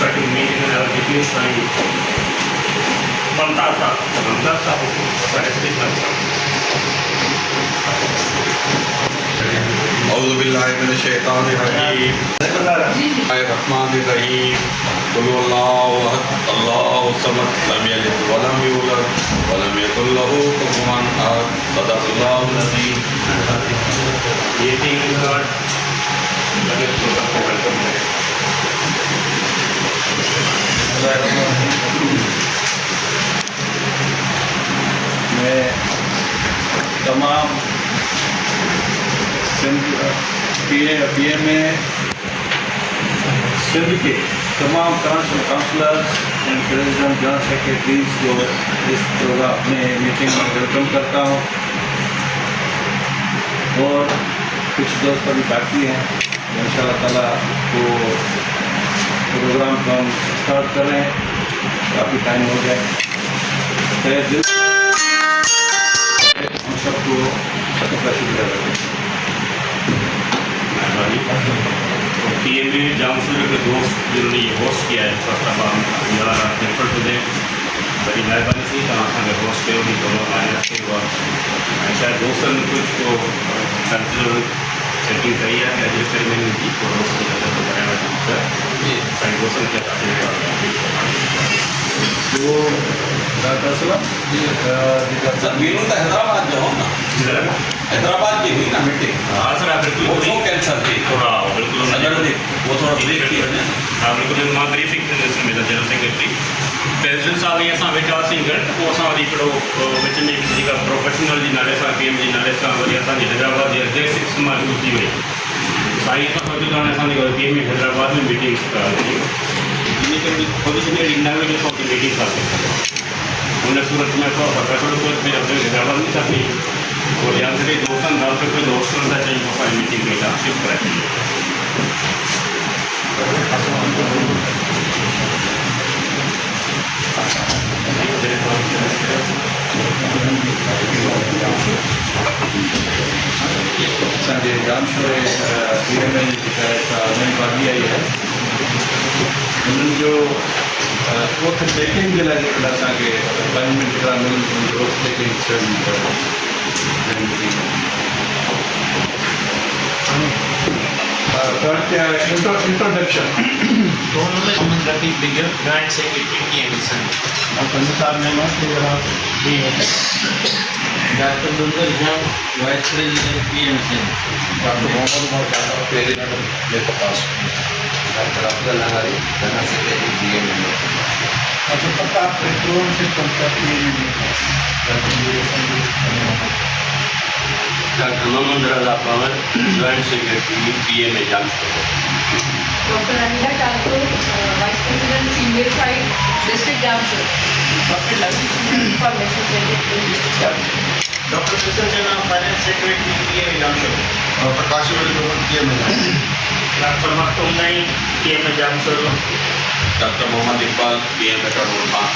starting meeting and our deputy sign बनता था औज़ु बिल्लाहि मिनश शैतानिर रजीम बिस्मिल्लाहिर्रहमानिर्रहीम कुल हुवल्लाहु अहद अल्लाहु समद लम यलिद व लम यूलद व लम यकुल लहू कुफुवन अहद सदक़ल्लाहुल अज़ीम। ये थिंग इज नॉट लगे तो सबको वेलकम है। मैं तमाम PMA सिंध के तमाम councillors and president general secretaries को इस प्रोग्राम अपने मीटिंग में वेलकम करता हूँ। और कुछ दोस्त अभी बाकी हैं, इंशाअल्लाह ताला तो प्रोग्राम को हम स्टार्ट करें, काफ़ी टाइम हो गया। हम सबको सबका शुक्रिया करें। PMA जामसर के दोस्त जिन्होंने ये होस्ट किया है first of all we are grateful to them. बड़ी मेहरबानी से तव्हां होस्ट कयो नी थोरो आया थे और शायद दोस्तन कुछ तो कंसिडर सेटिंग कई है अॼु सेरेमनी की को होस्ट नजर तो कराया था जी साईं दोस्तन के वो डॉक्टर साहब मीनू तो हैदराबाद जो हो ना, हैदराबाद की हुई ना मीटिंग। हाँ सर आप बिल्कुल वो कैंसर थी थोड़ा बिल्कुल अगर वो थोड़ा ब्रेक किया है। हाँ बिल्कुल मां ब्रीफिंग में जनरल सेक्रेटरी प्रेसिडेंट साहब ये असां वेठा हुआसीं गॾु पोइ असां वरी हिकिड़ो विच में जेका प्रोफेशनल जे नाले सां PM जे नाले सां वरी असांजी हैदराबाद जी अध्यक्ष मां थी वई साईं खां वधीक हाणे असांजी PM हैदराबाद में मीटिंग कराई इन करे पोजीशन अहिड़ी न हुई जो असां मीटिंग कयोसीं हुन सूरत में थोरो प्रोफेशनल सूरत में हैदराबाद में छा थी और या फिर दोस्तनि गांव के कोई दोस्तनि था चई असां मीटिंग कई था शिफ्ट कराए असांजे जामशोर PMA नई भाभी आई है, उन्हनि जो ओथ टेकिंग जे लाइ जेकॾहिं असांखे अपॉइंटमेंट जेका मिलंदी उनजी ओथ टेकिंग इंट्रोडक्शन दोनों में Mohammad Rafiq Begum joint secretary PMA Punjab में doctor Durgal Jha vice president PMA doctor Mohammad Umar Khan president लेकर पास, doctor Abdul Hari general secretary PMA, अच्छा प्रताप पेट्रोल से doctor Mohammad Raza Pawan joint secretary PMA Jamshoro. Doctor Anila Thakur vice president female side district Jamshoro. Doctor Lalit information secretary district Jamshoro. Doctor Krishna Jain finance secretary PMA Jamshoro. और Prakash PMA, doctor मखतूम Naeem PMA Jamshoro. Doctor Mohammad Iqbal PMA करोड़ Khan,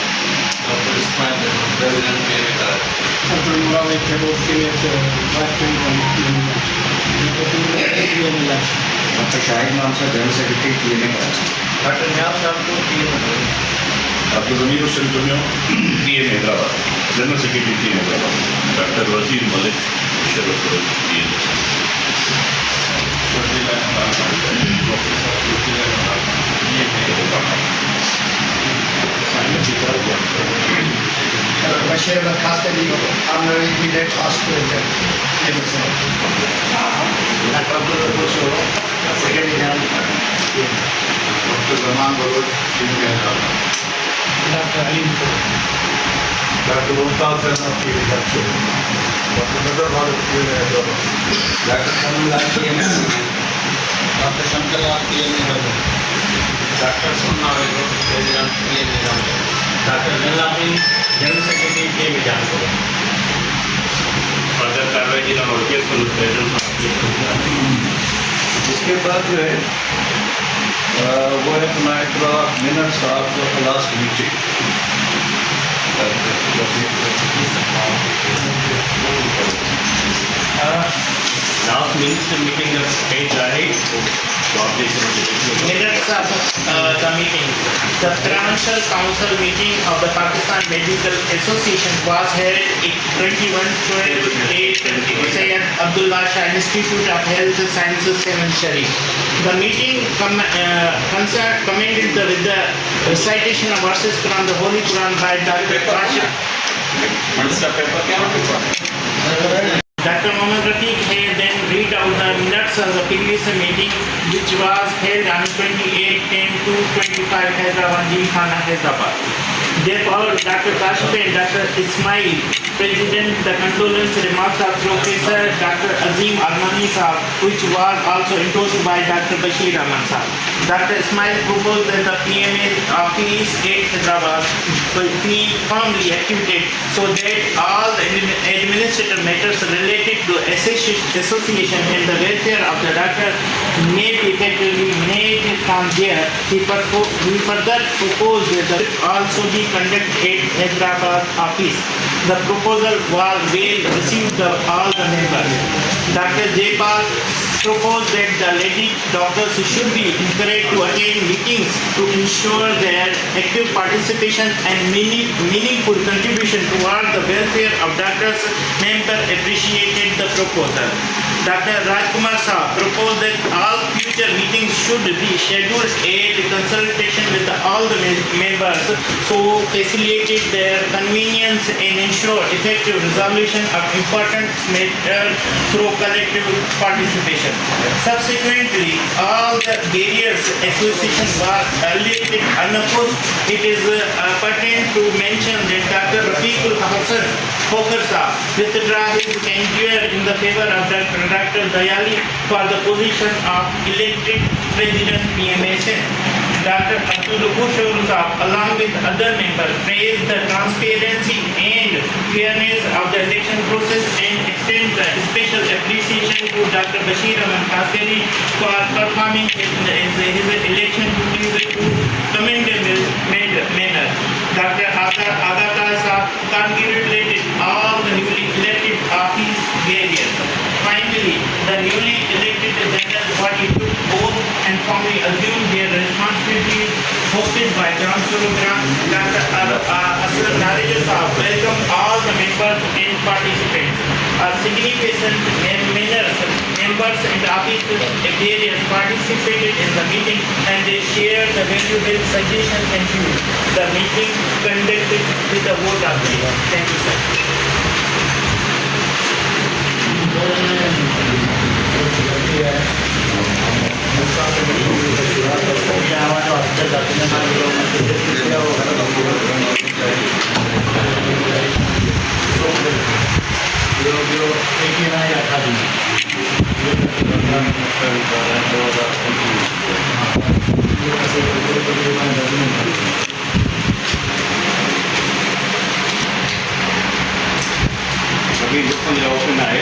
doctor Ismail president PMA Karachi. Doctor Murad खेलों के doctor Shahid नाम से general secretary PMA Karachi, doctor Niaz Thakur PMA doctor Zameer Hussain दुनिया PMA Hyderabad general secretary PMA Hyderabad, doctor Wazir Malik Sharaf PMA। Bashir खास honorary immediate hospital doctor Abdul secretary general doctor Zaman Baloch PMA Hyderabad, doctor Ali doctor Mumtaz Zainab PMA Jamshoro, doctor Nazar वाले PMA Hyderabad, doctor Kamallal PMA, doctor Shankarlal PMA doctor Sona president PMA Jamshoro, doctor Jalaluddin general secretary PMA Jamshoro. Further कार्रवाई जिला और case को present इसके बाद जो है वो है अपना minutes of last meeting. Last minute meeting जब पेज आहे तो आप देख लीजिए Minutes of the meeting. The Financial Council meeting of the Pakistan Medical Association was held in 21/12/8 Syed Abdullah Shah Institute of Health Sciences, Seven Sharif. The meeting commended with the recitation of verses from the Holy Quran by Dr. Rashid. Dr. Mohammad Rafiq had then read out the minutes of the previous meeting, which was held on 28/10/2025 Hyderabad, Gymkhana, Hyderabad. Therefore, Dr. Kashif and Dr. Ismail presented the condolence remarks of Professor Dr. Azim Armani Saab, which was also endorsed by Dr. Bashir Ahmad Saab. Dr. Ismail proposed that the PMA office at Hyderabad will be firmly activated so that all the administrative matters related to association and the welfare of the doctor may be effectively made from there. He further proposed that also be conducted at Hyderabad office. The proposal was well received by all the members. Dr. Jaypal proposed that the lady doctors should be encouraged to attend meetings to ensure their active participation and meaningful contribution toward the welfare of doctors. Members appreciated the proposal. Dr. Rajkumar Saab proposed that all future meetings should be scheduled in consultation with all the members so facilitate their convenience and ensure effective resolution of important matters through collective participation. Subsequently, all the various associations were elected unopposed. It is pertinent to mention that Dr. Rafiqul Hassan Khokhar Saab withdraw his candidature in the favor of Dr. Dayali for the position of elected President PMSN. Dr. Abdul Khushur Saab, along with other members, praised the transparency and fairness of the election process and extend special appreciation to Dr. Bashir Ahmad Qasiri for performing his election duties in commendable manner. Dr. Agata Saab congratulated all the newly elected office bearers. Finally, the newly elected general body took oath and formally assumed their responsibilities hosted by Chancellor Dr. Aslam Narija Saab welcomed all the members and participants. A significant members and office bearers participated in the meeting and they shared the valuable suggestions and views. The meeting conducted with a vote of prayer. Thank you, sir. अभी जिसको option आए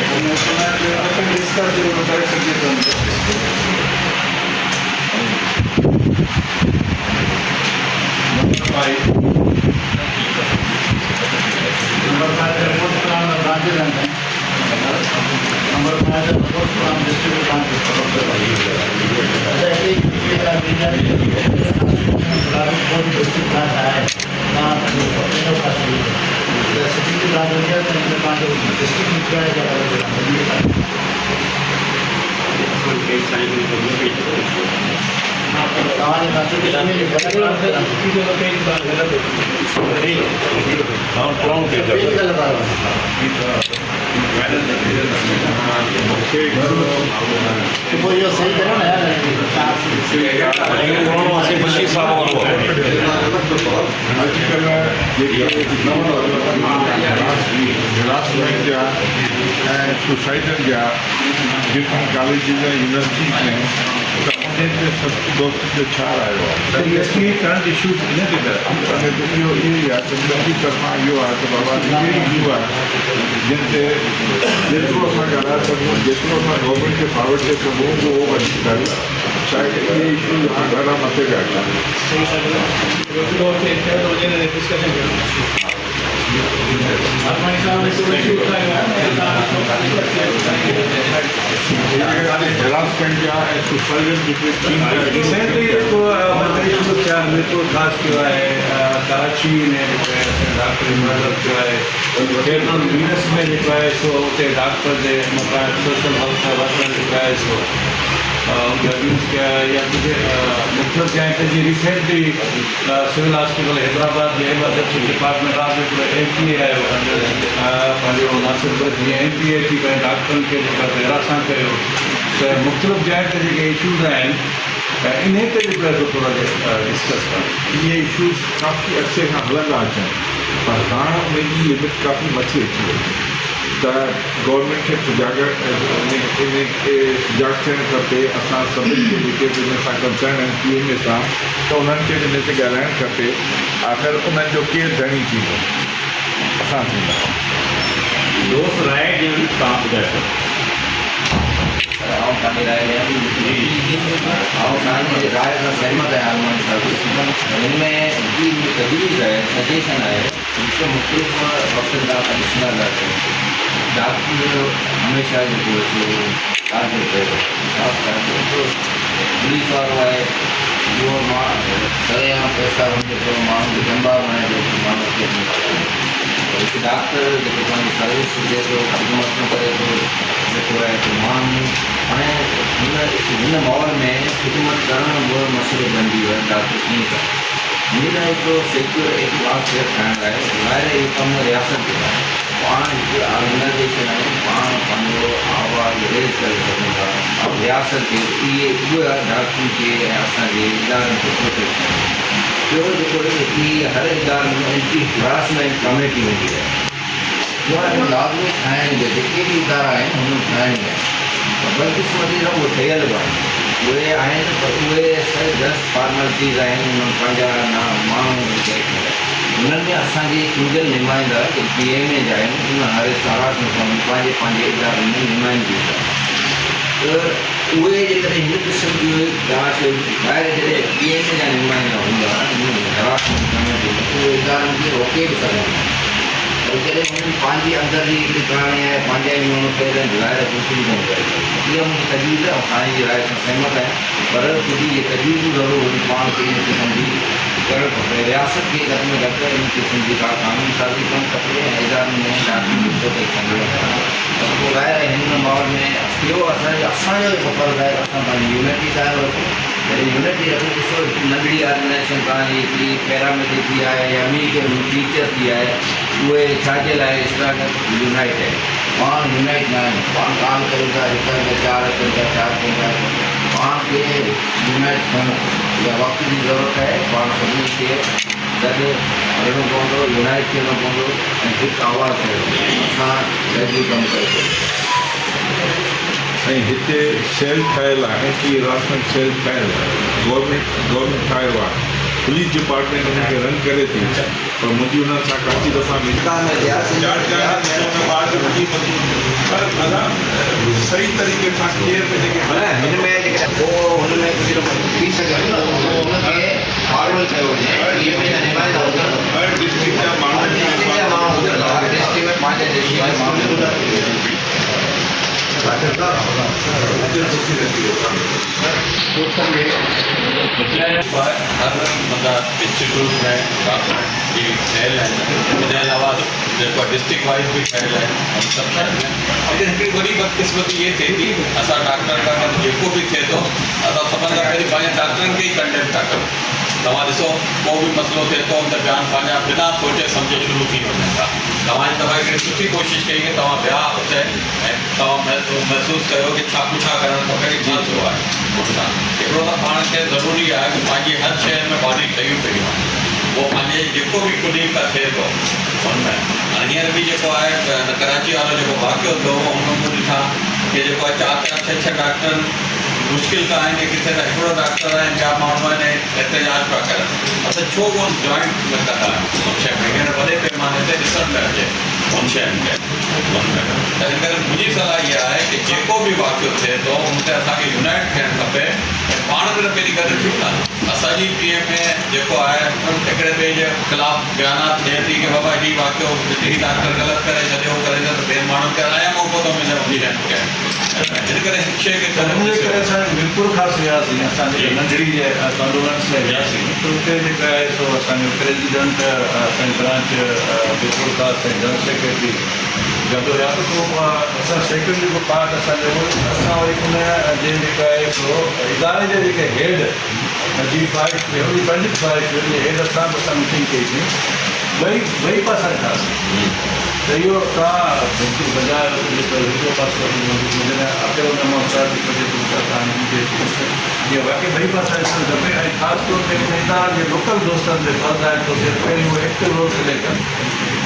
harassment ऐं सुसाइडनि जा different colleges ऐं universities में त उन्हनि ते सख़्तु दोस्त जो छा रायो आहे करंट इश्यूज़ इन जे अने त इहो ई आहे त मुंहिंजी तरफ़ां इहो आहे त बाबा इहे इशू आहे जिन ते जेतिरो असां ॻाल्हाए सघूं जेतिरो असां गवर्नमेंट खे फॉर्वड करे सघूं उहो वधीक करे छा आहे कि इहे इशू असां ॾाढा मथे पिया आहिनि डिस्कशन harassment या supervision between रिसेंटली तो मतलब चार में तो खास किया है कराची में डॉक्टर मतलब जो है फेडरल यूएस में लिखा है सो उसे डॉक्टर दे मतलब सोशल हेल्थ वर्कर लिखा है सो उनका न्यूज़ क्या है या मुझे मतलब क्या है कि रिसेंटली सिविल हॉस्पिटल हैदराबाद जे एमरजेंसी डिपार्टमेंट आप MP है पंहिंजो नासिर जी MP थी पंहिंजे डॉक्टरनि खे हरासां कयो त मुख़्तलिफ़ जाइ ते जेके इशूज़ आहिनि इन ते बि पिया थोरा डिस्कस कनि ये इश्यूज काफ़ी अरसे खां हलंदा अचनि पर हाणे उनजी लिमिट काफ़ी मथे अची वई त गवर्नमेंट खे सुजाग थियणु खपे असां सभिनी खे जेके बि हिन सां कंसर्न आहिनि PMA सां त उन्हनि खे हिन ते ॻाल्हाइणु खपे आख़िर उन्हनि जो केरु धणी थींदो असां थींदा दोस्त राय ॾियनि तव्हां ॿुधाए सघो राय सां सहमत है आलमान साहब इनमें जी तजवीज़ है सजेशन है जिससे मुख्तलिफ वक्त कमिश्नर रहते हैं डॉक्टर हमेशा जो टारगेट कयो पुलिस वारो आहे उहो मां सरेआम पैसा वञे थो माण्हुनि खे दंबा बणाए थो माण्हू खे हिकु डॉक्टर जेको पंहिंजी सर्विस ॾिए थो ख़िदमत करे थो जेको आहे त माण्हू हाणे हिन माहौल में ख़िदमत करणु बि मसइलो बणिजी वियो आहे डॉक्टर कीअं कनि हिन हिकिड़ो सिक्योर एटमॉस्फेयर ठाहिण लाइ ॿाहिरि इहो कमु रियासत जो आहे पाण हिकु ऑर्गनाइज़ेशन आहे पाण पंहिंजो आवाज़ु रेज़ करे सघूं था ऐं रियासत खे उहे डॉक्टरनि खे ऐं असांजे इदारनि खे प्रोटेक्ट कनि ॿियो जेको हर इदारे में एंटी हरासमेंट कमेटी हूंदी आहे उहा लाज़मी ठाहिणी हुजे जेके बि इदारा आहिनि हुननि ठाहिणी आहे बदकिस्मती न उहे ठहियल बि आहिनि उहे आहिनि पर उहे जस्ट फॉर्मेलिटीज़ आहिनि उन्हनि पंहिंजा माण्हू उन्हनि में असांजे चूंडियल नुमाइंदा जेके PMA जा आहिनि उन हर हरासमेंट पंहिंजे इदारनि में नुमाइंदगी त उहे जेकॾहिं हिन क़िस्म जी जांच ॿाहिरि जॾहिं PMA जा नुमाइंदा हूंदा हरासमेंट कमेटी उहे इदारनि खे रोके बि सघनि पर जॾहिं हुननि पंहिंजी अंदर जी हिकिड़ी कहाणी आहे पंहिंजा ई माण्हू पहिरियों ॿाहिरि कुझु बि कोन करे इहा मुंहिंजी तजवीज़ आहे साईं जी राय सां सहमत आहे पर ख़ुदि इहे तजवीज़ूं ज़रूरु वरी पाण खे इन क़िस्म जी करणु खपे रियासत खे घटि में घटि इन क़िस्म जी का कानून साज़ी करणु खपे ऐं इदारनि में डॉक्टरनि खे प्रोटेक्ट कंदो पोइ ॿाहिरि हिन माहौल में ॿियो असांजो फ़र्ज़ु आहे असां पंहिंजी यूनिटी क़ाइमु रखूं जॾहिं यूनिटी रखूं ॾिसो नंढड़ी ऑर्गनाइज़ेशन तव्हांजी हिकिड़ी पैरामेडिक थी आहे या टीचर थी आहे उहे छाजे लाइ यूनाइट आहे पाण यूनाइट न आहिनि पाण कान कयूं था हिकु हंधि 4 अचनि था 4 कयूं था पाण खे यूनाइट थियणु इहा वक़्त जी ज़रूरत आहे पाण सभिनी खे गॾु हलणो पवंदो यूनाइट थियणो पवंदो ऐं हिकु आवाज़ु थियणो असां गॾिजी कमु करे सघूं ऐं हिते सेल ठहियलु आहे एंटी हरासमेंट सेल ठहियलु आहे गवर्नमेंट ठाहियो आहे पुलिस डिपार्टमेंट हुनखे रन करे थी पर मुंहिंजी हुननि सां काफ़ी दफ़ा सही तरीक़े सां केयर में जेके हिन में जेके पोइ हुन में कुझु थी सघे हुनखे फॉर्मल कयो वञे हर डिस्ट्रिक्ट जा माण्हू हर डिस्ट्रिक्ट में पंहिंजे डिस्ट्रिक्ट में माण्हू हर मतलब इंस्टीट्यूट में डॉक्टर की ठहियल आहिनि हिन अलावा जेको डिस्ट्रिक्ट वाइज बि ठहियल आहिनि सभु ठहियल आहिनि लेकिन हिकिड़ी वॾी बदकिस्मती इहे थिए थी असां डॉक्टर खां जेको बि थिए थो असां सभिनि खां पहिरीं पंहिंजे डॉक्टरनि खे ई कंडेम था कयूं तव्हां ॾिसो को बि मसइलो थिए थो त ॿिया पंहिंजा बिना सोचे सम्झे शुरू थी वञनि था तव्हांजी दफ़ा हिकिड़ी सुठी कोशिशि कई की तव्हां विया हुते ऐं तव्हां महसूसु कयो की छा पुछा करणु खपे की छा थियो आहे पुठियां हिकिड़ो त पाण खे ज़रूरी आहे की पंहिंजी हर शइ में बॉडी ठहियूं पियूं आहिनि पोइ पंहिंजे जेको बि कुलीग का थिए थो हुनमें हाणे हींअर बि जेको आहे कराची वारो जेको वाक़ियो थियो हुन में ॾिठा की जेको आहे 4-4, 6-6 डॉक्टर मुश्किल का आहिनि किथे त हिकिड़ो डॉक्टर आहे ॿिया माण्हू आहिनि एहतजाज पिया करनि असां छो कोन जॉइंट में कंदा आहियूं उन शइ में हींअर वॾे पैमाने ते ॾिसणु पिया अचे उन शयुनि खे त इन करे मुंहिंजी सलाह इहा आहे की जेको बि वाक़ियो थिए थो उन ते असांखे यूनाइट थियणु खपे ऐं पाण में त पहिरीं गॾु थियूं था असांजी पीएम में जेको आहे हिकिड़े ॿिए जे ख़िलाफ़ु बयानात ॾिए थी कि बाबा ही वाक़ियो ही डॉक्टर ग़लति करे छॾियो करे त ॿियनि माण्हुनि खे अलाए मौक़ो थो मिले वञी रहनि हिन करे हिन शइ खे उनजे करे असां वीरपुर ख़ासि वियासीं असांजे नंढड़ी जे कॉन्डोलेंस लाइ वियासीं त उते जेका आहे सो असांजो प्रेसिडेंट असांजी ब्रांच वीरपुर ख़ासि ऐं जनरल सेक्रेटरी गॾु हुया त पोइ असां सेक्रेटरी जो पार्ट असांजो असां वरी उन जे जेका आहे सो इदारे जा जेके हेड जी ख़्वाहिश हुई उनजी पंहिंजी ख़्वाहिश हुई हेड सां बि असां मीटिंग कईसीं ॿई पासा ठाहीसीं त इहो तव्हां बिल्कुलु बाज़ारि जेको हिकिड़ो पासो जॾहिं अॻिते हुन मां थी बजे जीअं वाक़ई ॿई पासा ॾिसणु खपे ऐं ख़ासि तौर ते इदारा जे लोकल दोस्तनि ते फर्ज़ु आहे त पहिरीं उहे एक्टिव रोल प्ले कनि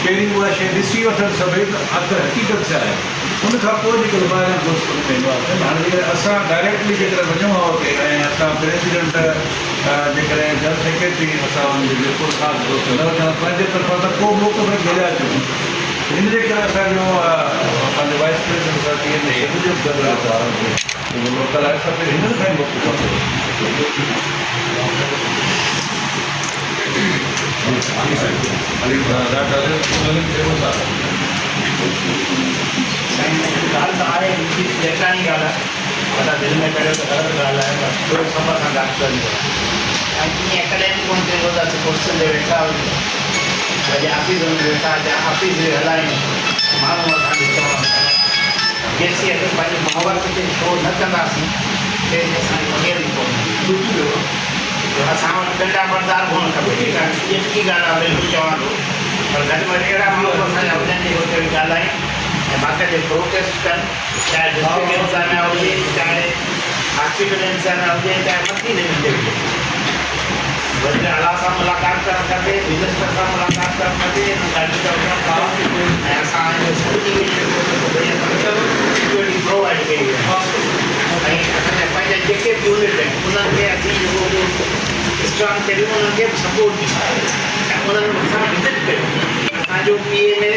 पहिरीं उहा शइ ॾिसी वठनि सभई त आख़िर हक़ीक़त छा आहे उन खां पोइ जेको ॿाहिरि दोस्त वेंदो आहे हाणे जेकर असां डायरेक्टली जेकर वञूं हा उते ऐं असां प्रेसिडेंट जेकॾहिं जनरल सेक्रेटरी असां हुनजे वीरपुर ख़ासि दोस्त न वठूं पंहिंजे तरफ़ां त को मौक़ो में मिलिया अचूं इन जे करे असांजो पंहिंजो वाइस प्रेसिडेंट सां टीम में हिन जो गॾु आहे लोकल आहे सभु हिननि खां ई मौक़ो खपे ॻाल्हि त आहे जेतिराणी ॻाल्हि आहे असां दिलि में करियो त ग़लति ॻाल्हि आहे त थोरो सफ़र सां डॉक्टर ऐं ईअं कॾहिं बि कोन थींदो त असीं कुर्सियुनि ते वेठा हुजूं अॼु ऑफिस में वेठा या ऑफिस बि हलायूं माण्हू असांखे चवनि जेसीं असां पंहिंजी मुहबत खे शो न कंदासीं तेसीं असांजी वग़ैरह कोन असां वटि पंहिंजा बरदार हुअणु खपे ठीकु आहे जेतिरी ॻाल्हि आहे बिल्कुलु चवां थो पर घटि में घटि अहिड़ा माण्हू असांजा हुजनि जे हुते बि ॻाल्हायूं ऐं बाक़ाइदे प्रोटेस्ट कनि चाहे डिस्ट्रिक्ट इंसान हुजे चाहे हॉस्पिटल इंसान हुजे चाहे मथी लेवल ते हुजे वज़ीर आला सां मुलाक़ात करणु खपे मिनिस्टर सां मुलाक़ात करणु खपे ऐं असां सिक्योरिटी प्रोवाइड कई ऐं असांजा पंहिंजा जेके बि यूनिट आहिनि उन्हनि खे असीं जेको स्ट्रॉन्ग करियूं उन्हनि खे सपोर्ट ॾियूं ऐं उन्हनि सां विज़िट करियूं असांजो पीए में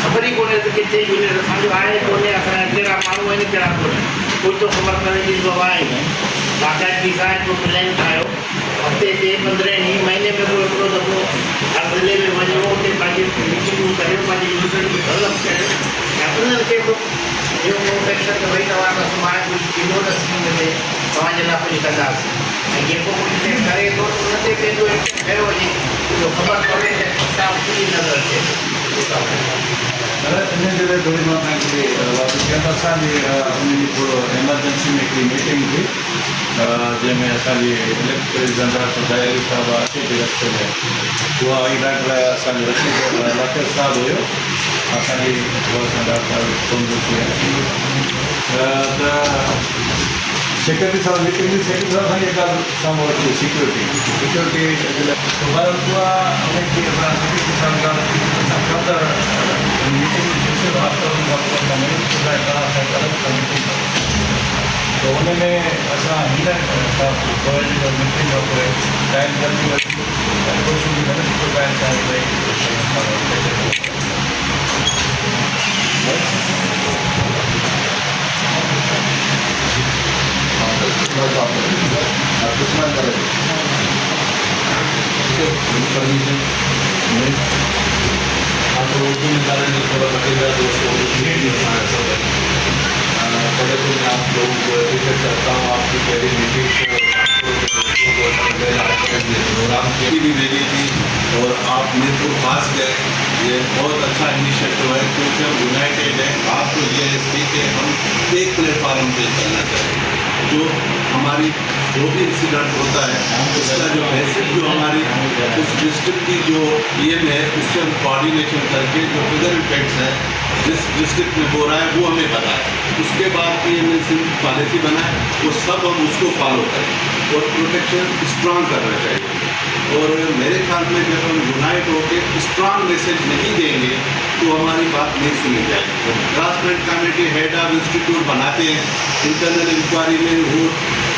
ख़बर ई कोन्हे त किथे यूनिट असांजो आहे कोन्हे असांजा कहिड़ा माण्हू आहिनि कहिड़ा कोन्हे कोई तो ख़बर पवे थी बाबा आहे बाक़ाइदगी सां हिकिड़ो प्लान ठाहियो हफ़्ते ते 15 ॾींहं महीने में को हिकिड़ो दफ़ो हर ज़िले में वञो उते पंहिंजी मीटिंगूं करियो पंहिंजी यूनिटनि खे डेवलप करियो ऐं उन्हनि खे बि इहो प्रोटेक्शन त भई तव्हां त सुभाणे कुझु थींदो न स्कीम ते तव्हांजे लाइ कुझु कंदासीं ऐं जेको कुझु ते करे थो उन ते पंहिंजो एक्शन कयो वञे इहो ख़बर पवे त असां पूरी नज़र अचे इन जे लाइ थोरी मां तव्हांखे वापसि कयां त असांजी उनजी थोरो एमरजेंसी में हिकिड़ी मीटिंग थी जंहिंमें असांजी इलेक्टेड जनरल दयाली साहिबु अचे थी रस्ते में उहा आई डॉक्टर असांजो रशीद लाकेश साहिबु हुयो असांजी असां डॉक्टर साहिबु कोन थी त सेक्रेटरी साहब मीटिंग में सेक्रेटरी साहब असांखे ॻाल्हि साम्हूं वठी सिक्योरिटी जे लाइ ॿारनि उहा उनखे असां सेक्रेटरी साहब ॻाल्हि असां फर्दर मीटिंग तो उनमें असां हिन मीटिंग खां पोइ टाइम जल्दी वठी कोशिशि बि न थी पाइनि आप लोगों को रिक्वेस्ट करता हूँ आपकी पहली मीटिंग प्रोग्राम की भी भेजी थी और आप मीरपुर पास गए ये बहुत अच्छा इनिशिएटिव है क्योंकि हम यूनाइटेड है आपको ये है कि हम एक प्लेटफार्म पे चलना चाहिए जो हमारी जो भी इंसिडेंट होता है उसका जो बेसिक जो हमारी उस डिस्ट्रिक्ट की जो एम है उससे हम कोऑर्डिनेशन करके जो फिगर इफेक्ट्स है जिस डिस्ट्रिक्ट में हो रहा है वो हमें बताए उसके बाद PMLC पॉलिसी बनाए वो सब हम उसको फॉलो करें और प्रोटेक्शन स्ट्रांग करना चाहिए और मेरे ख्याल में जब हम यूनाइट होकर स्ट्रांग मैसेज नहीं देंगे तो हमारी बात नहीं सुनी जाएगी transplant committee head of institute बनाते हैं इंटरनल इंक्वायरी में वो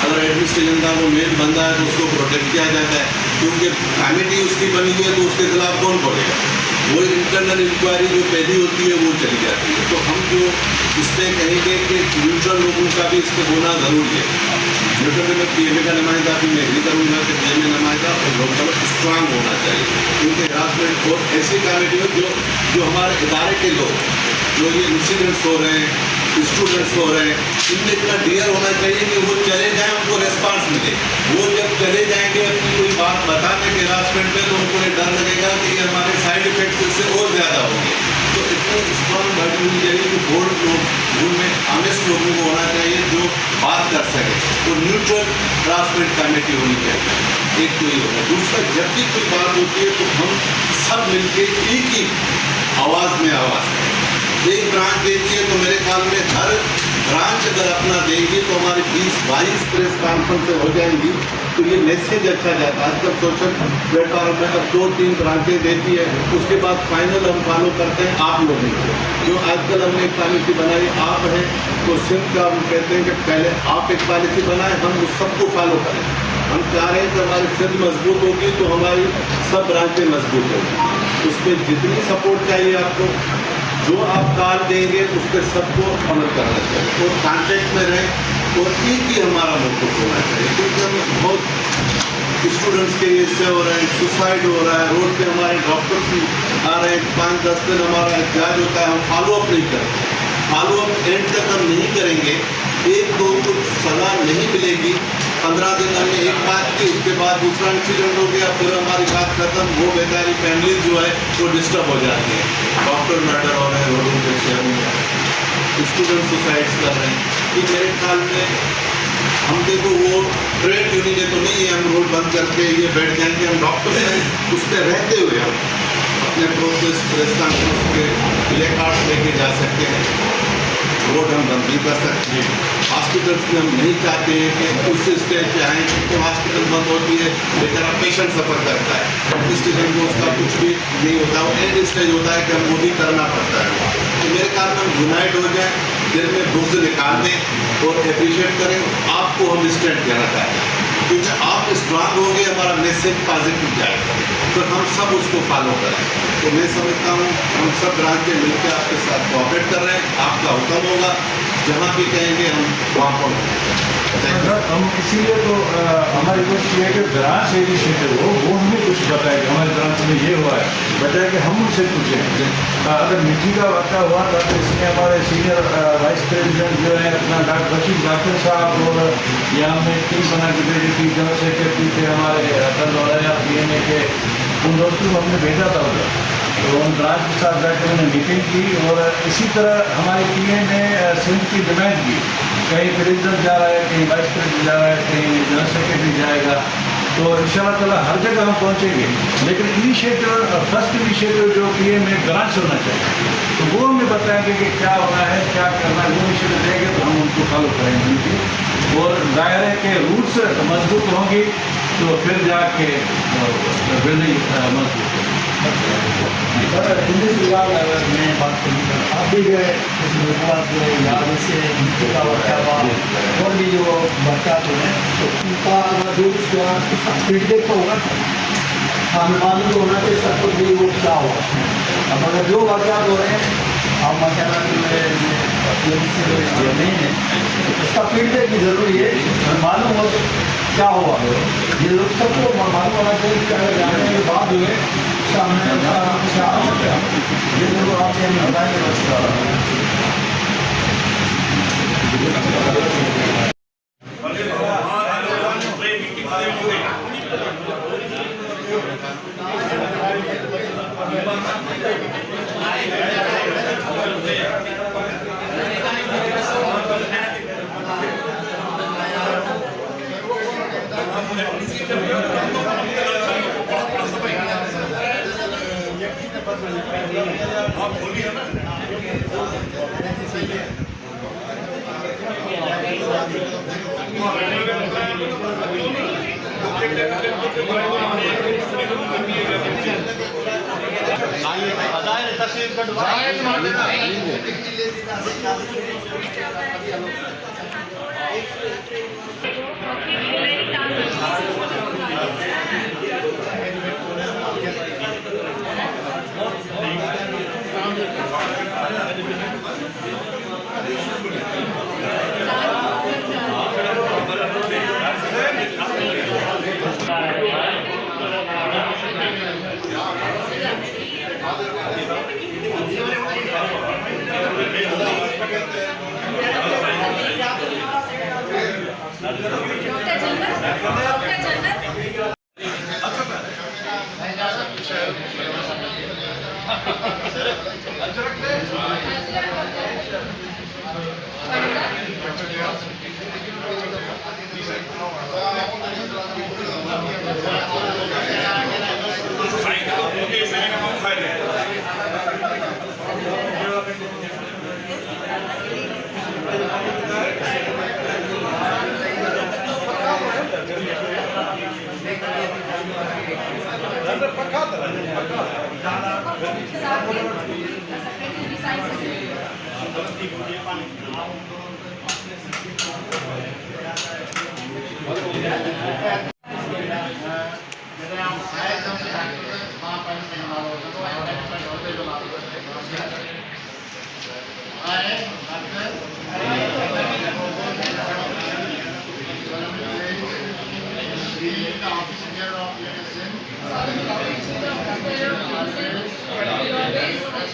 अगर एडमिनिस्ट्रेशन का वो मेल बनता है तो उसको प्रोटेक्ट किया जाता है क्योंकि कमेटी उसकी बनी हुई है तो उसके खिलाफ कौन बोलेगा वो इंटरनल इंक्वायरी जो पहली होती है वो चली जाती है तो हम जो इस पर कहेंगे कि न्यूट्रल लोगों का भी इस पर होना ज़रूरी है मतलब मैं पीएमए का नुमाइंदा भी मैं एग्री करूँगा कि पीएमए नुमाइंदा और लोकल स्ट्रांग होना चाहिए, क्योंकि हरासमेंट और ऐसी कमेटी हो जो हमारे इदारे के लोग जो ये इंसिडेंट्स हो रहे हैं, स्टूडेंट्स हो रहे हैं, इनमें इतना डियर होना चाहिए कि वो चले जाएं, उनको रेस्पॉन्स मिले। वो जब चले जाएंगे अपनी कोई बात बताने के हरासमेंट में, तो उनको ये डर लगेगा कि ये हमारे साइड इफेक्ट्स इससे और ज़्यादा होंगे। तो इतनी स्ट्रॉन्ग बॉडी होनी चाहिए कि बोर्ड लोग उनमें ऑनेस्ट लोगों को होना चाहिए जो बात कर सके, तो न्यूट्रल हरासमेंट कमेटी होनी चाहिए। एक तो ये होगा। दूसरा, जब भी कोई बात होती है तो हम सब मिलकर एक ही आवाज़ में आवाज़ करें। एक ब्रांच देती है तो मेरे ख्याल में हर ब्रांच अगर अपना देंगे तो हमारी 20-22 प्रेस कॉन्फ्रेंस हो जाएंगी, तो ये मैसेज अच्छा जाता है। आजकल सोशल प्लेटफॉर्म में अब 2-3 ब्रांचें देती है, उसके बाद फाइनल हम फॉलो करते हैं आप लोगों को। जो आजकल हमने एक पॉलिसी बनाई आप है तो सिंध का हम कहते हैं कि पहले आप एक पॉलिसी बनाएं, हम उस सबको फॉलो करें। हम चाह रहे हैं कि हमारी सिंध मजबूत होगी तो हमारी सब ब्रांचें मजबूत होगी। उसमें जितनी सपोर्ट चाहिए आपको, जो आप कार देंगे उस पर सबको अमल करना चाहिए और कॉन्टेक्ट में रहें और एक ही हमारा मोटिव होना चाहिए, क्योंकि हम बहुत स्टूडेंट्स के इससे हो रहे हैं, सुसाइड हो रहा है, रोड पे हमारे डॉक्टर्स भी आ रहे हैं, 5-10 दिन हमारा एहतजाज होता है, हम फॉलो अप नहीं करते। फॉलो अप एंड तक हम नहीं करेंगे, एक दो को सजा नहीं मिलेगी। 15 दिन हमने एक बात की, उसके बाद दूसरा इंसिडेंट हो गया, फिर हमारी बात खत्म, वो बेचारी फैमिली जो है वो डिस्टर्ब हो जाती है। डॉक्टर मर्डर हो रहे हैं रोडों पे, शहरों में स्टूडेंट सुसाइड्स कर रहे हैं। कि मेरे ख्याल में हम देखो वो ट्रेड यूनियन तो नहीं है हम रोड बंद करके ये बैठ जाएंगे, हम डॉक्टर हैं उस पर रहते हुए हम अपने प्रोसेस प्रेस कॉन्फ्रेंस के प्ले कार्ड लेके जा सकते हैं, रोड हम बंद नहीं कर सकते हैं। हॉस्पिटल्स में हम नहीं चाहते हैं कि उस स्टेज पे आएँ तो हॉस्पिटल बंद होती है, बेचारा पेशेंट सफ़र करता है, स्टेशन को उसका कुछ भी नहीं होता, वो एंड स्टेज होता है कि हम वो भी करना पड़ता है। तो मेरे ख्याल में हम यूनाइट हो जाए, दिल में बुग़्ज़ निकाल दें और अप्रिशिएट करें। आपको हम स्टैंड देना चाहते हैं, क्योंकि आप स्ट्रांग होंगे, हमारा मैसेज पॉजिटिव जाएगा, तो हम सब उसको फॉलो करें। तो मैं समझता हूँ हम सब ब्रांचें मिलकर आपके साथ कोऑपरेट कर रहे हैं, आपका हुक्म होगा, जहाँ भी कहेंगे हम वहाँ पर हम इसीलिए तो हमारी कोशिश ये है कि ब्रांच एडिशनर हो, वो हमें कुछ बताए कि हमारे ब्रांच में ये हुआ है, बताए कि हम उनसे पूछें। अगर मिट्टी का वाक़ा हुआ था तो इसमें हमारे सीनियर वाइस प्रेसिडेंट जो है अपना डॉक्टर साहब और यहाँ में टीम बना के भेजी थी, जनरल सेक्रेटरी थे हमारे अटल वाला PMA के, उन दोस्तों को हमने भेजा था उधर, तो उन ब्रांच के साथ बैठकर हमने मीटिंग की। और इसी तरह हमारी टीम ने सिंध की डिमांड की, कहीं प्रेसिडेंट जा रहा है, कहीं वाइस प्रेसिडेंट जा रहा है, कहीं जनरल सेक्रेटरी जाएगा, तो इंशाअल्लाह ताला हर जगह हम पहुँचेंगे। लेकिन इनिशिएटिव, फर्स्ट इनिशिएटिव जो PMA ब्रांच होना चाहिए, तो वो हमें बताएंगे कि क्या होना है, क्या करना है, वो इनिशिएटिव देंगे तो हम उनको फॉलो करेंगे उनकी। और दायरे के रूट्स मजबूत होंगी तो फिर जाके बिल्डिंग मजबूत होगी। सर हिंदी विभाग अगर मैं बात करूँ, आप भी गए इस विभाग जो याद से मृत्यु का वाक़ा हुआ और भी जो बच्चा जो है तो उनका अगर जो फीडबैक तो होगा, हमें मालूम तो होना चाहिए सबको भी वो क्या हुआ। अब अगर जो वाक़ा हो रहे हैं आप माशाल्लाह नहीं है, उसका फीडबैक भी ज़रूरी है, हमें मालूम हो क्या हुआ। ये लोग सबको मालूम होना चाहिए कि अगर जाने के बाद हुए सामने ये लोग आपके हमें बताएंगे। डॉक्टर जन्नत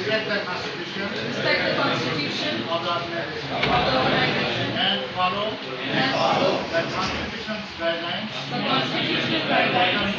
Respect the Constitution respect the Constitution of the organization of the organization and follow the Constitution's guidelines. the Constitutional guidelines.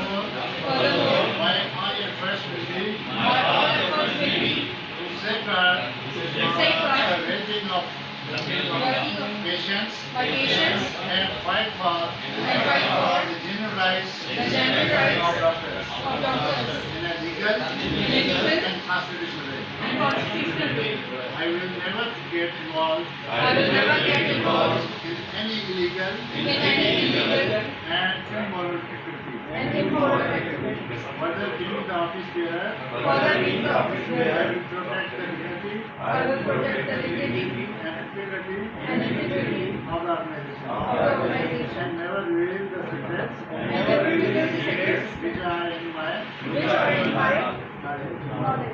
Furthermore, My efforts will be my all efforts will be to safeguard safeguard the well-being of well-being of patients my patients and fight for the general rights the general rights of doctors of doctors in a legal and constitutional way. and constitutional way. I will never get involved I will never get involved in any illegal in any illegal and immoral activity. and immoral activities. Further, being the office bearer, Further being the office I bearer, will protect the dignity I will protect the dignity and integrity and integrity of the organization of the organization and never reveal the secrets and never reveal the secrets which are in my which are in my knowledge.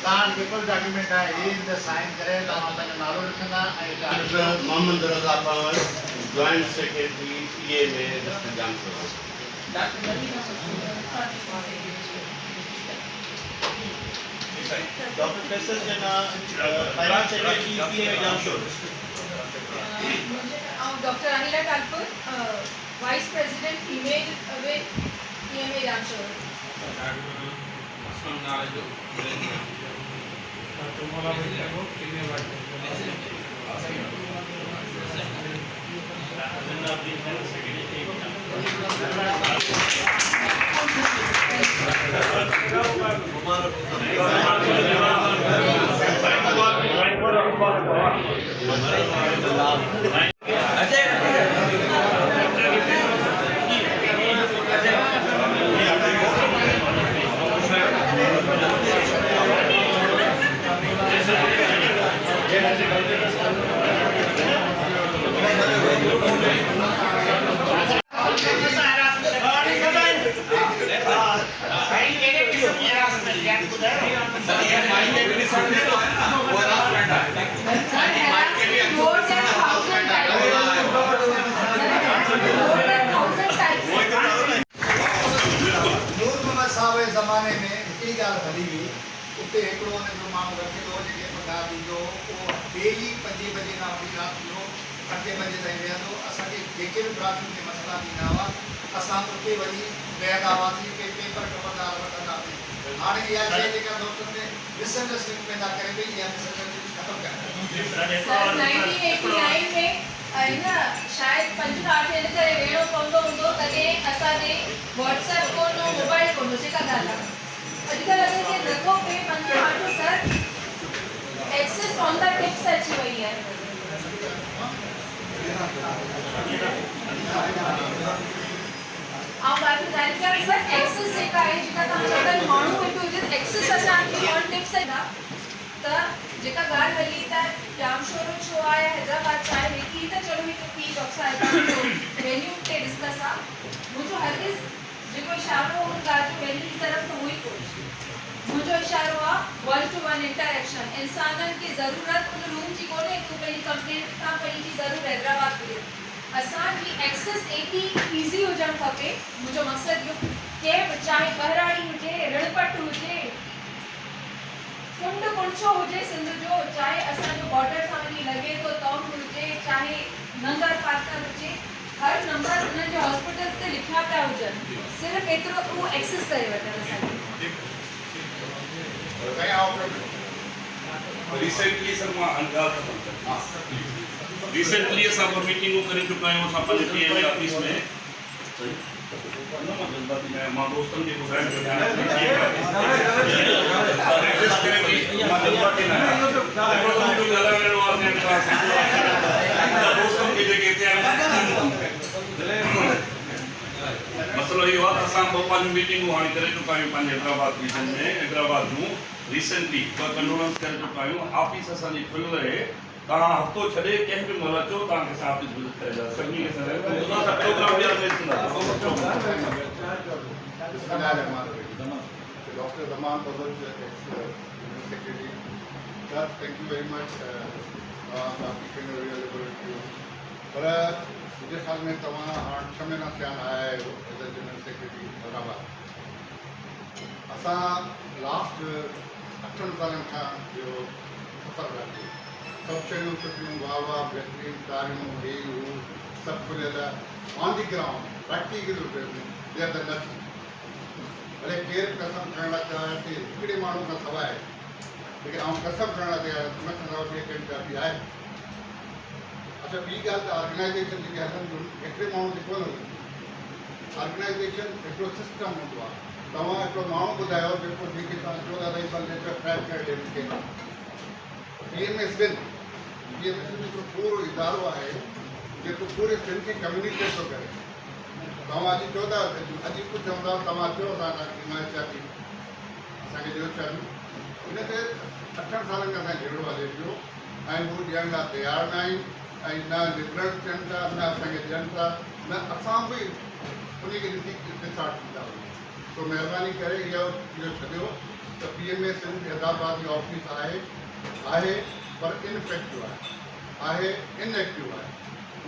तान बिल्कुल document है ये Inder sign करे तो हम अपने नालो रखना doctor Mohammad Raza Pawan joint secretary PMA district Jamshoro doctor Faisal Jana finance secretary PMA Jamshoro doctor Anila Talpur vice president female with PMA Jamshoro ज़माने में हिकिड़ी ॻाल्हि हली हुई उते हिकिड़ो हुन जो माण्हू रखे थो जेके पघार ॾींदो उहो डेली 5 बजे खां वठी राति जो 8 बजे ताईं वेहंदो असांखे जेके बि ब्रांचुनि में मसइला थींदा हुआ असां उते वञी वेहंदा हुआसीं के पेपर ख़बरदार वठंदासीं हाणे इहा शइ जेका दोस्तनि में मिसअंडरस्टैंडिंग पैदा करे पई इहा मिसअंडरस्टैंडिंग ख़तमु करणु सर 1989 में न शायद 5 खां 8 इन करे वेणो पवंदो हूंदो तॾहिं असांजे WhatsApp कोन मोबाइल कोन जेका ॻाल्हि आहे अॼुकल्ह असांखे नथो पए 5 खां 8 sir access on the tips अची वई आहे ऐं बाक़ी ज़ाहिर सर एक्सेस जेका आहे जेका तव्हां चवंदा माण्हू वेठो हुजे एक्सेस असांखे ऑन टिप्स आहे त जेका ॻाल्हि हली त जामशोर छो आहे हैदराबाद छा आहे की त चलो हिकु थी डॉक्टर साहिब जो वेन्यू ते डिस्कस आहे मुंहिंजो हरगिज़ जेको इशारो हुन ॻाल्हि जो वेन्यू जी तरफ़ त हुई कोन मुंहिंजो इशारो आहे 1-to-1 इंटरेक्शन इंसाननि खे ज़रूरत उन रूम जी कोन्हे तूं पंहिंजी कंप्लेंट खां पंहिंजी ज़रूरु हैदराबाद में असांजी एक्सेस एॾी ईज़ी हुजणु खपे मुंहिंजो मक़सदु इहो कंहिं बि चाहे बहिराणी हुजे रणपट हुजे कुंड कुंचो हुजे सिंध जो, चाहे असांजो बॉर्डर सां वञी लॻे थो तौर हुजे, चाहे नंगर पार्कर हुजे, हर नंबर उन्हनि जे हॉस्पिटल्स ते लिखिया पिया हुजनि, सिर्फ़ु एतिरो उहो एक्सेस करे वठनि असांखे। रिसेंटली सर मां रिसेंटली असां मीटिंगूं करे चुका आहियूं असां पंहिंजे पीएम ऑफिस में। मां दोस्तनि खे ॿुधाइण जो मसलो इहो आहे त असां 2-5 मीटिंगूं हाणे करे चुका आहियूं पंहिंजे हैदराबाद रीजन में। हैदराबाद जूं रिसेंटली कंडोलेंस करे चुका आहियूं। ऑफिस असांजी खुली रहे, तव्हां हफ़्तो छॾे कंहिं बि महिल अचो, तव्हांखे असां ऑफिस विज़िट करे था सभिनी खे प्रोग्राम बि Dr. Zaman Babaj, ex-secretary. Sir, thank you very much. आपकी फिल्म अवेलेबल थी। पर मुझे ख्याल में तव्हां हाणे 6 महीना थिया आया आहियो as a general secretary Hyderabad. असां लास्ट 8 सालनि खां इहो सफ़र कयो। सभु शयूं सुठियूं, वाह बहितरीन कारियूं, हे हू सभु खुलियल on the ground practical there the nothing. भले केरु कसम खणण लाइ चाहियां कि हिकिड़े माण्हू खां सवाइ, लेकिन आउं कसम खणण लाइ तयारु आहियां हुन खां सवाइ ॿिए कंहिं काफ़ी आहे। अच्छा, ॿी ॻाल्हि त ऑर्गेनाइज़ेशन जेके हलनि थियूं हिकिड़े माण्हू ते कोन हलनि। ऑर्गेनाइज़ेशन हिकिड़ो सिस्टम हूंदो आहे। तव्हां हिकिड़ो माण्हू ॿुधायो जेको जेके तव्हां चओ था भई लेटर ट्रैक करे ॾे मूंखे। PMS हिकिड़ो पूरो इदारो आहे जेको पूरे सिंध खे कम्युनिकेट थो करे। तव्हां अॼु चओ था, अॼु कुझु चवंदा तव्हां चओ था तव्हांखे हिमायत चाबी असांखे ॾियो चाबी। हिन ते 8 सालनि खां असांखे झगड़ो हले पियो ऐं हू ॾियण लाइ तयारु न आहियूं ऐं न लिबरल थियनि था, न असांखे ॾियनि था, न असां बि उनखे ॾिसी डिसाइड थींदा वञूं। तो महिरबानी करे इहो छॾियो त PMS सिंध हैदराबाद जी ऑफिस आहे पर इनफेक्टिव आहे, इनएक्टिव आहे।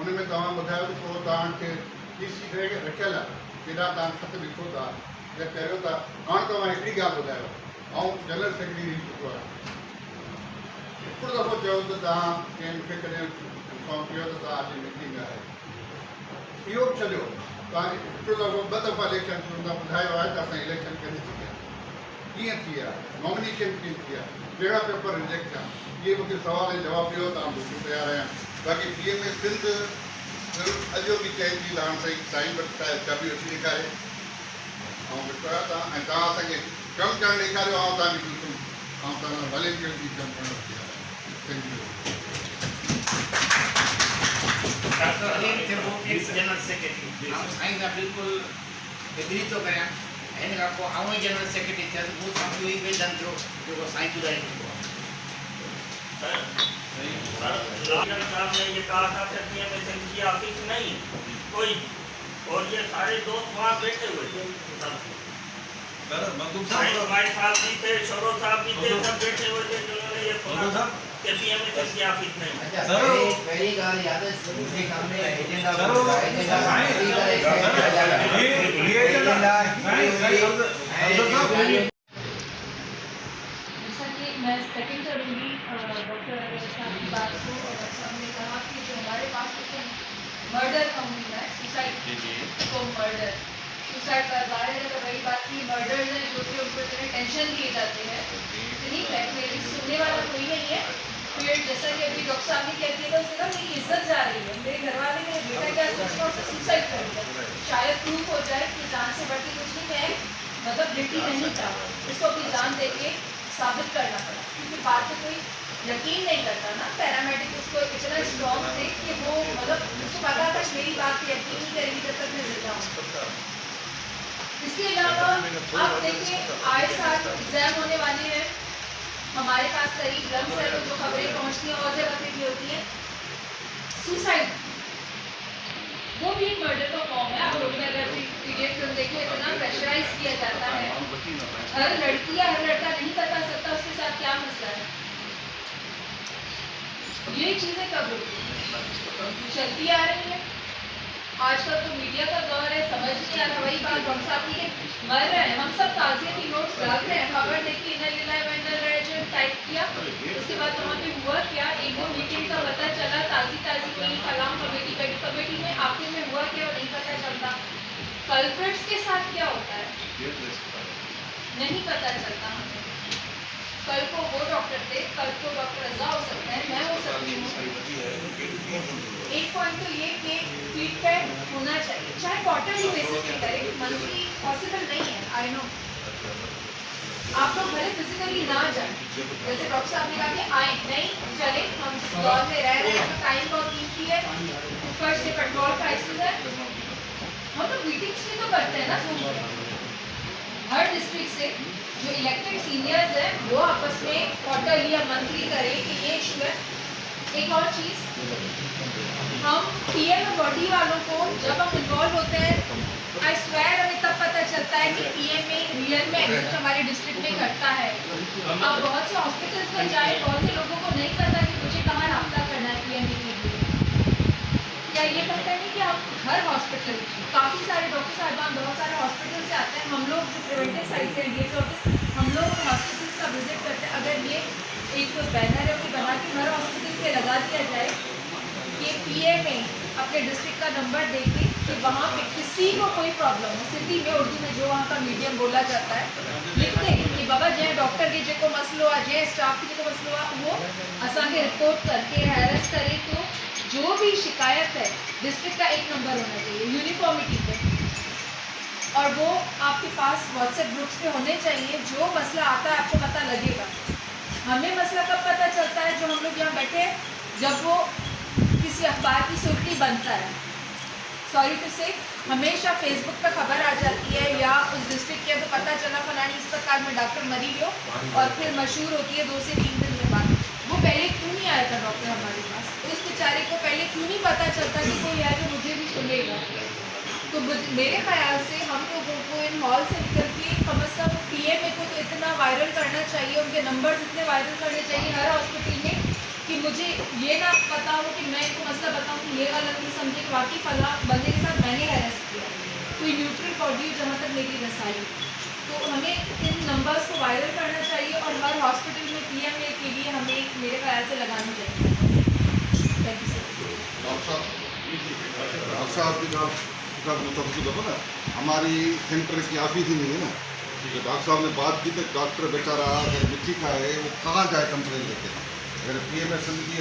उन में तव्हां ॿुधायो त पोइ तव्हांखे DC रखियल आहे, केॾा तव्हां ख़त लिखो था या करियो था। हाणे तव्हां हिकिड़ी ॻाल्हि ॿुधायो, ऐं जनरल सेक्रेटरी रही चुको आहे। हिकिड़ो दफ़ो चयो त तव्हां कंहिं मूंखे कॾहिं इंफॉर्म कयो त तव्हां अॼु मीटिंग आहे, इहो बि छॾियो। तव्हां हिकिड़ो दफ़ो 2 दफ़ा इलेक्शन तव्हां ॿुधायो आहे त असां इलेक्शन करे चुकिया, कीअं थी आहे, नॉमिनेशन कीअं थी आहे, कहिड़ा पेपर रिजेक्ट थिया, इहे मूंखे सुवाल ऐं जवाबु ॾियो, तव्हां बिल्कुलु तयारु आहियां। बाक़ी PMS सिंध अॼु बि चए थी त हाणे सही साईं वटि चाबी वठी ॾेखारे ऐं ॾिठो आहे तव्हां, ऐं तव्हां असांखे कमु करणु ॾेखारियो, ऐं तव्हांखे बिल्कुलु तव्हां वॉलेंटियर बि कमु करणु वठी आहियां। Thank U. जनरल सेक्रेटरी साईं सां बिल्कुलु एग्री थो करियां। हिन खां पोइ आऊं ई जनरल सेक्रेटरी थियसि, मूं सां इहो ई वेदन थियो जेको साईं ॿुधाए चुको आहे। साहब ने ये कहा था कि PMS की ऑफिस नहीं कोई, और ये सारे दोस्त वहाँ बैठे हुए थे। भाई साहब भी थे, शोरो साहब भी थे, सब बैठे हुए थे जिन्होंने ये बोला कि PMS की ऑफिस नहीं। अच्छा, पहली गाल याद है मुझे सामने एजेंडा जैसा कि मैं सेकंड करूँगी डॉक्टर साहब की बात को, और हमने कहा कि जो हमारे पास मर्डर काउंटिंग है, सुसाइड को मर्डर सुसाइड का जाहिर है। तो वही बात की मर्डर है जो कि उनको इतने टेंशन दिए जाते हैं, ठीक है, मेरी सुनने वाला कोई नहीं है। फिर जैसा कि अभी डॉक्टर साहब ने कह दिया था, उसने कहा मेरी इज्जत जा रही है, मेरे घर वाले मेरे बेटा क्या सोचना उससे सुसाइड कर दिया, शायद प्रूफ हो जाए कि जान से बढ़ के कुछ नहीं, मैं मतलब गिल्टी नहीं था, इसको अपनी जान दे के साबित करना पड़ा, क्योंकि बात पे कोई यकीन नहीं करता ना। पैरामेडिक उसको इतना स्ट्रॉन्ग थे कि वो मतलब उसको पता था मेरी बात पे यकीन नहीं करेगी जब तक मैं जिंदा हूँ। इसके अलावा आप देखिए आए साल एग्जाम होने वाले हैं, हमारे पास करीब ड्रम से जो खबरें पहुँचती हैं और जगह पे भी होती हैं, सुसाइड वो भी एक मर्डर का फॉर्म है। आप लोग ने अगर पीरियड फिल्म देखिए, इतना प्रेशराइज किया जाता है, हर लड़की या हर लड़का नहीं बता सकता उसके साथ क्या मसला है। ये चीजें कब रुकी, चलती आ रही है। आजकल तो मीडिया का दौर है, समझ नहीं आ रहा। वही बात हम साहब की मर रहे हैं, हम सब ताज़ियती नोट्स डाल रहे हैं, खबर देखिए इन्ना लिल्लाहि व इन्ना इलैहि राजिऊन लेक्चर टाइप किया, उसके बाद वहाँ पे हुआ क्या, एक दो मीटिंग का पता चला ताज़ी की कलाम कमेटी में आखिर में हुआ क्या और नहीं पता चलता। कल्प्रिट्स के साथ क्या होता है नहीं पता चलता हमें। कल को वो डॉक्टर थे, कल को डॉक्टर रजा हो सकता है, मैं हो सकती हूँ। एक पॉइंट तो ये कि फीडबैक होना चाहिए, चाहे क्वार्टरली बेसिस पे करें, मंथली पॉसिबल नहीं है, आई नो। आप लोग भले फिजिकली ना जाए, जैसे डॉक्टर साहब ने कहा कि आए नहीं चले, हम इस दौर में रह रहे हैं, टाइम बहुत कीमती है, ऊपर से पेट्रोल प्राइसेस है, हम लोग मीटिंग्स भी तो करते हैं ना Zoom पे। हर डिस्ट्रिक्ट से जो इलेक्टेड सीनियर्स हैं वो आपस में क्वार्टरली या मंथली करें कि ये इशू है। एक और चीज़, हम पीएम बॉडी वालों को जब हम इन्वॉल्व होते हैं, आई स्वेयर हमें तब पता चलता है कि पीएम में रियल में एग्जिस्ट हमारे डिस्ट्रिक्ट में करता है। आप बहुत से हॉस्पिटल्स में जाए, बहुत से लोगों को नहीं पता कि मुझे कहाँ रब्ता करना है पीएम के लिए। या ये पता नहीं कि आप हर हॉस्पिटल, काफ़ी सारे डॉक्टर साहिबान बहुत सारे हॉस्पिटल से आते हैं, हम लोग जो प्रिवेंटिव साइड से डीएच ऑफिस, हम लोग हॉस्पिटल्स का विजिट करते हैं। अगर ये एक बैनर है कि बना के हर हॉस्पिटल पे लगा दिया जाए कि पीएम में अपने डिस्ट्रिक्ट का नंबर देके कि वहाँ पे किसी को कोई प्रॉब्लम हो, सिंधी में उर्दू में जो वहाँ का मीडियम बोला जाता है, लिखते कि बाबा जैसे डॉक्टर के जेको मसलो आहे, जैसे स्टाफ के जेको मसलो आहे, वो असांखे रिपोर्ट करके हैरेस करे। तो जो भी शिकायत है डिस्ट्रिक्ट का एक नंबर होना चाहिए यूनिफॉर्मिटी पे, और वो आपके पास व्हाट्सएप ग्रुप्स पे होने चाहिए। जो मसला आता है आपको पता लगेगा। हमें मसला कब पता चलता है, जो हम लोग यहाँ बैठे जब वो किसी अखबार की सुर्खी बनता है, सॉरी टू से, हमेशा फेसबुक पे खबर आ जाती है या उस डिस्ट्रिक्ट के तो पता चला फलानी अस्पताल में डॉक्टर मरी गयो, और फिर मशहूर होती है 2 से 3 दिन के बाद। वो पहले क्यों नहीं आया था डॉक्टर हमारे पास, उस बेचारे को पहले क्यों नहीं पता चलता कि कोई है जो मुझे भी सुनेगा। तो मेरे ख्याल से हम लोगों को इन हॉल से निकल के कम से कम पीएम को तो इतना वायरल करना चाहिए, उनके नंबर इतने वायरल करने चाहिए हर हॉस्पिटल में कि मुझे ये ना पता हो कि मैं इनको मसला बताऊँ कि ये गलत नहीं समझे कि वाकई फला बंदे के साथ मैंने हैरेस किया, कोई न्यूट्रल बॉडी जहाँ तक मेरी रसाई। तो हमें इन नंबर्स को वायरल करना चाहिए और हर हॉस्पिटल में पीएम के लिए हमें मेरे ख्याल से लगानी चाहिए। Thank U sir. डॉक्टर साहब की का मतलब देखो ना, हमारी सेंटर की ऑफिस ही नहीं है ना, तो डॉक्टर साहब ने बात की तो डॉक्टर बेचारा अगर मिट्टी का है वो कहाँ जाए कंप्लेन लेके। अगर पीएमएस समिति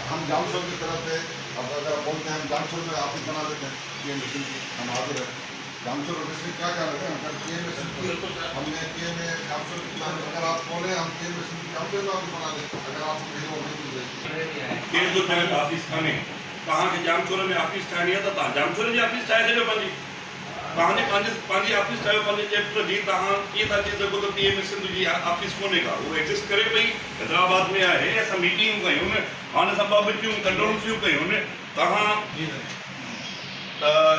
हम जामशोर की तरफ से, अब अगर बोलते हैं हम जामशोर में ऑफिस बना देते हैं पीएमएस समिति, हम हाजिर हैं जामशोर डिस्ट्रिक्ट क्या क्या लगे, अगर पीएमएस समिति हमने पीएमए जामशोर की प्लान, अगर आप बोले हम पीएमएस समिति जामशोर में ऑफिस बना दें, अगर आप केर जो पहले ऑफिस खाने कहाँ के जामचोर में ऑफिस ठाणी है, तो तव्हां जामचोर जी ऑफिस ठाहे छॾियो पंहिंजी, तव्हांजी पंहिंजी ऑफिस ठाहियो पंहिंजे चैप्टर जी। तव्हां कीअं था चई सघो त पीएमएस सिंध जी ऑफिस कोन्हे का, उहो एग्ज़िस्ट करे पई, हैदराबाद में आहे, असां मीटिंगूं कयूं न, हाणे असां ॿ कंडोलेंसियूं कयूं न। तव्हां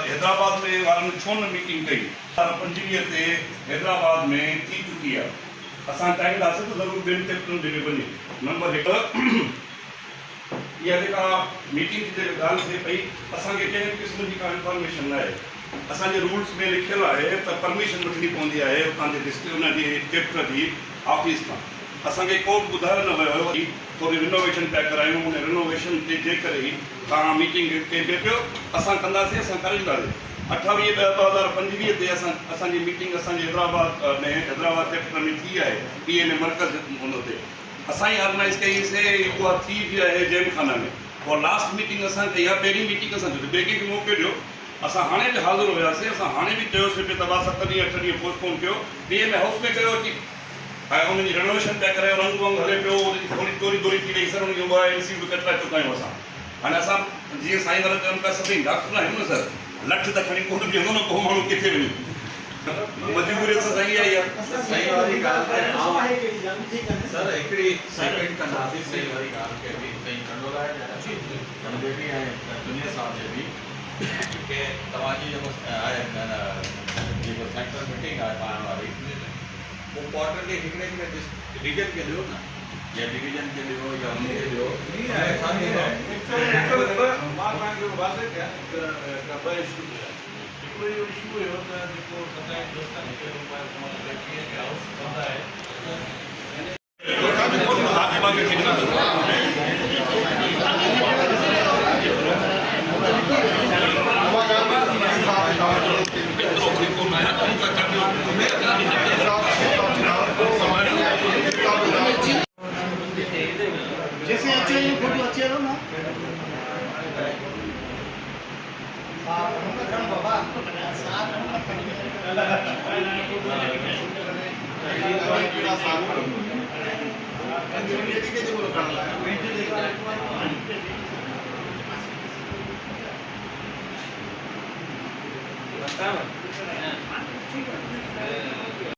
हैदराबाद में वारनि छो न मीटिंग कई, 25 ते हैदराबाद में थी चुकी आहे। असां चाहींदासीं त ज़रूरु ॿियनि चैप्टरनि ते बि वञे। नंबर 1, इहा जेका मीटिंग जी ॻाल्हि थिए पई, असांखे कंहिं क़िस्म जी का इंफॉर्मेशन न आहे। असांजे रूल्स में लिखियलु आहे त परमिशन वठणी पवंदी आहे उतां जे डिस्ट्रिक्ट उन जे चैप्टर जी ऑफिस खां। असांखे को बि ॿुधायो न वियो हुयो कि थोरी रिनोवेशन पिया करायूं, उन रिनोवेशन ते जे करे ई तव्हां मीटिंग कंहिंखे पियो असां कंदासीं, असां करींदासीं। 28/2025 ते असांजी मीटिंग असांजे हैदराबाद चैप्टर में थी आहे, पीएमए मर्कज़ हुन ते असां ई ऑर्गेनाइज़ कईसीं, उहा थी बि आहे जैम खाना में। उहा लास्ट मीटिंग असां कई आहे, पहिरीं मीटिंग असां ॿिए कंहिंखे मौक़ो ॾियो, असां हाणे बि हाज़िर हुयासीं। असां हाणे बि चयोसीं पिए त 7 ॾींहं 8 ॾींहं पोस्टपोन कयो, पीएमए हाउस में कयो अची, ऐं उनजी रिनोवेशन पिया करायो, रंग वंग हले पियो, थोरी थोरी थी रही सर, उनजो एलसी बि कटराए चुका आहियूं असां। हाणे असां जीअं साईं वारा चवनि पिया सभई डॉक्टर न आहियूं न सर, लठ त खणी कोन बीहंदो न, को माण्हू किथे वञे, मजबूरी सां साईं आई आहे। सही वाली ॻाल्हि सर हिकिड़ी सेकेंड कंदासीं, सही वारी ॻाल्हि खे बि कई कंडोला कंदे बि ऐं दुनिया साहब जे बि कि तव्हांजी जेको आहे जेको सेंटर मीटिंग आहे पाइण वारी, वो क्वार्टरली हिकिड़े डिवीजन खे ॾियो न, या डिवीजन खे ॾियो या हुनखे ॾियो। मां तव्हांखे वाज़े कयां ॿ इशू हिकिड़ो इहो इशू हुयो त जेको सदाईं दोस्तनि खे हाउस कंदा आहे हाथ मांगे ठीक जैसे अच्छे ये फोटो अच्छे रहो ना ठीक है